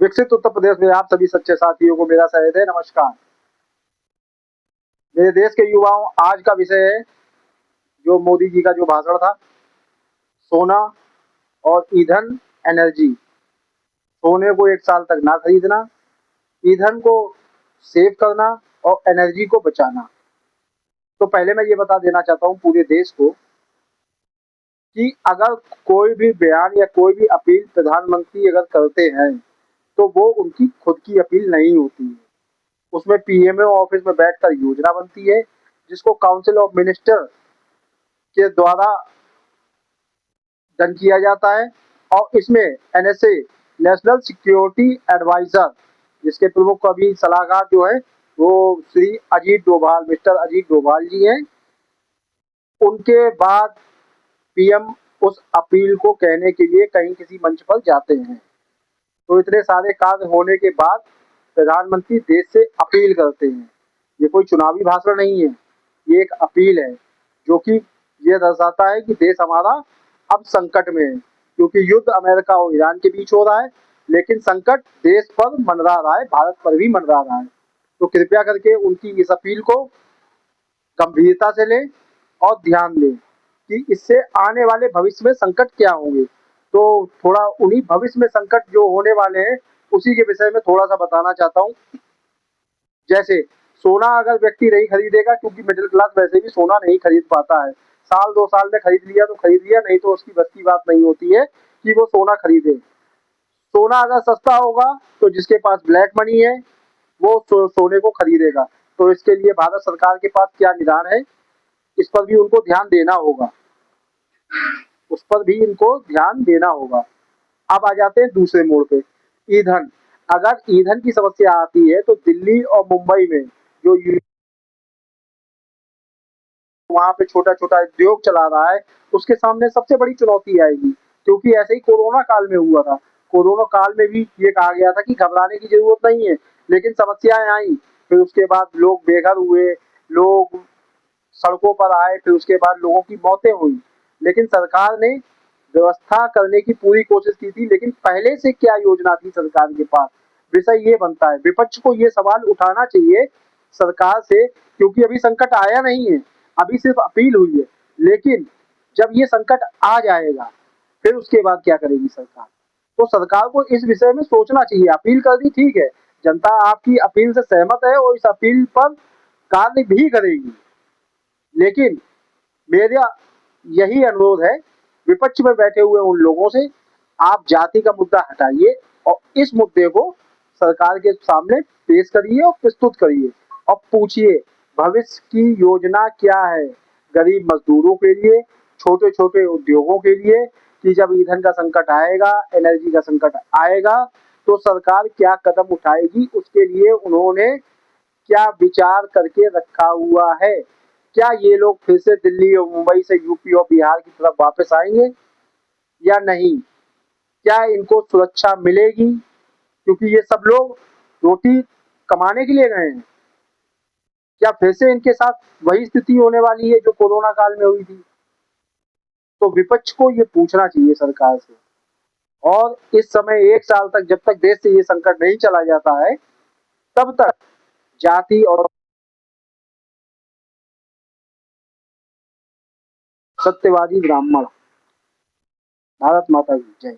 विकसित उत्तर प्रदेश में आप सभी सच्चे साथियों को मेरा सहृदय नमस्कार। मेरे देश के युवाओं, आज का विषय है जो मोदी जी का जो भाषण था, सोना और ईंधन, एनर्जी। सोने को 1 साल तक ना खरीदना, ईंधन को सेव करना और एनर्जी को बचाना। तो पहले मैं ये बता देना चाहता हूँ पूरे देश को कि अगर कोई भी बयान या कोई भी अपील प्रधानमंत्री अगर करते हैं, तो वो उनकी खुद की अपील नहीं होती है। उसमें पीएमओ ऑफिस में बैठकर योजना बनती है, जिसको काउंसिल ऑफ मिनिस्टर के द्वारा डन किया जाता है। और इसमें एनएसए, नेशनल सिक्योरिटी एडवाइजर, जिसके प्रमुख अभी सलाहकार जो है वो श्री अजीत डोभाल, मिस्टर अजीत डोभाल जी हैं। उनके बाद पीएम उस अपील को कहने के लिए कहीं किसी मंच पर जाते हैं। तो इतने सारे कार्य होने के बाद प्रधानमंत्री देश से अपील करते हैं। ये कोई चुनावी भाषण नहीं है, ये एक अपील है जो कि ये दर्शाता है कि देश हमारा अब संकट में है, क्योंकि युद्ध अमेरिका और ईरान के बीच हो रहा है, लेकिन संकट देश पर मंडरा रहा है, भारत पर भी मंडरा रहा है। तो कृपया करके उनकी इस अपील को गंभीरता से लें और ध्यान दें कि इससे आने वाले भविष्य में संकट क्या होंगे। तो थोड़ा उन्हीं भविष्य में संकट जो होने वाले हैं उसी के विषय में थोड़ा सा बताना चाहता हूँ। जैसे सोना अगर व्यक्ति नहीं खरीदेगा, क्योंकि मिडिल क्लास वैसे भी सोना नहीं खरीद पाता है, साल 2 साल में खरीद लिया तो खरीद लिया, नहीं तो उसकी बस की बात नहीं होती है कि वो सोना खरीदे। सोना अगर सस्ता होगा तो जिसके पास ब्लैक मनी है वो सोने को खरीदेगा। तो इसके लिए भारत सरकार के पास क्या निदान है, इस पर भी उनको ध्यान देना होगा, उस पर भी इनको ध्यान देना होगा। अब आ जाते हैं दूसरे मोड़ पे, ईंधन। अगर ईंधन की समस्या आती है तो दिल्ली और मुंबई में जो वहां पे छोटा छोटा उद्योग चला रहा है, उसके सामने सबसे बड़ी चुनौती आएगी। क्योंकि ऐसे ही कोरोना काल में हुआ था, कोरोना काल में भी ये कहा गया था कि घबराने की जरूरत नहीं है, लेकिन समस्याएं आई। फिर उसके बाद लोग बेघर हुए, लोग सड़कों पर आए, फिर उसके बाद लोगों की मौतें हुई। लेकिन सरकार ने व्यवस्था करने की पूरी कोशिश की थी, लेकिन पहले से क्या योजना थी सरकार के पास, विषय ये बनता है। विपक्ष को ये सवाल उठाना चाहिए सरकार से, क्योंकि अभी संकट आया नहीं है, अभी सिर्फ अपील हुई है। लेकिन जब ये संकट आ जाएगा फिर उसके बाद क्या करेगी सरकार। तो सरकार को इस विषय में सोचना चाहिए। अपील कर दी, ठीक है, जनता आपकी अपील से सहमत है और इस अपील पर कार्य भी करेगी, लेकिन मेरा यही अनुरोध है विपक्ष में बैठे हुए उन लोगों से, आप जाति का मुद्दा हटाइए और इस मुद्दे को सरकार के सामने पेश करिए और प्रस्तुत करिए और पूछिए भविष्य की योजना क्या है गरीब मजदूरों के लिए, छोटे छोटे उद्योगों के लिए, कि जब ईंधन का संकट आएगा, एनर्जी का संकट आएगा, तो सरकार क्या कदम उठाएगी, उसके लिए उन्होंने क्या विचार करके रखा हुआ है। क्या ये लोग फिर से दिल्ली और मुंबई से यूपी और बिहार की तरफ वापस आएंगे या नहीं? क्या इनको सुरक्षा मिलेगी, क्योंकि ये सब लोग रोटी कमाने के लिए गए हैं? क्या फिर से इनके साथ वही स्थिति होने वाली है जो कोरोना काल में हुई थी? तो विपक्ष को ये पूछना चाहिए सरकार से। और इस समय 1 साल तक, जब तक देश से ये संकट नहीं चला जाता है, तब तक जाति और सत्यवादी ब्राह्मण। भारत माता की जय।